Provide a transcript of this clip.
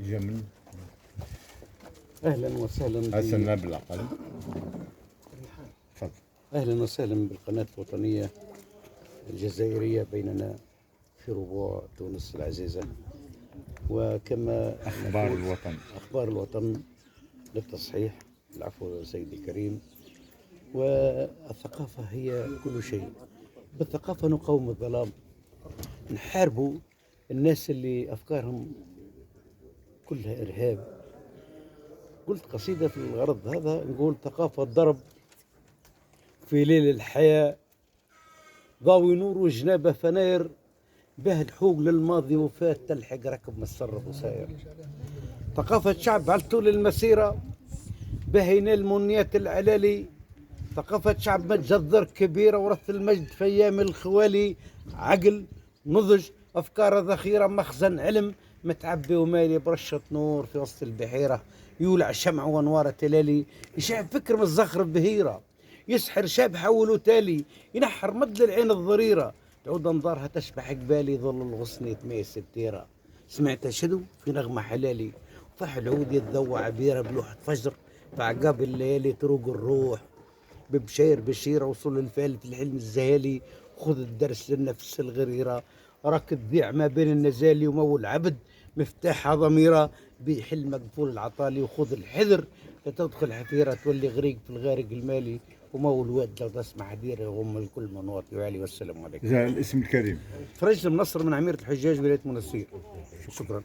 جمل. اهلا وسهلا حسنا بالعقل. تفضل. اهلا وسهلا بالقناه الوطنيه الجزائريه بيننا في ربوع تونس العزيزه. وكما اخبار الوطن. اخبار الوطن للتصحيح. العفو سيدي الكريم. والثقافه هي كل شيء. بالثقافه نقاوم الظلام، نحاربوا الناس اللي افكارهم كلها ارهاب. قلت قصيده في الغرض هذا، نقول ثقافه ضرب في ليل الحياة، ضاوي نور وجنابه فناير، به الحوق للماضي وفات تلحق ركب مسرب وساير. ثقافة شعب على طول المسيرة، به ينال منيات العلالي. ثقافة شعب متجذر كبيرة، ورث المجد في أيام الخوالي. عقل نضج، أفكار ذخيرة، مخزن علم متعبي ومالي، برشة نور في وسط البحيرة، يولع شمع وانوار تلالي. يشعب فكر من الزخرف بهيرة، يسحر شاب حوله تالي، ينحر مد العين الضريرة، تعود انظارها تشبح قبالي، ظل الغصن يتميس التيرة. سمعت شدو في نغمة حلالي، وفح العود يتذوع عبيرة بلوحة فجر، في عقاب الليالي تروق الروح. ببشير بشيرة وصول الفعل في الحلم الزهالي، خذ الدرس للنفس الغريرة، راك تذيع ما بين النزالي، ومول عبد مفتاحها ضميرة، بحل مقفول العطالي، وخذ الحذر لتدخل حفيرة، تولي غريق في الغارق المالي، ومول واد لو تسمع حديرة يغم الكل من واطي وعلي. والسلام عليكم. الاسم الكريم. فرج المنصر من عميرة الحجاج ولاية منصير. شكرا.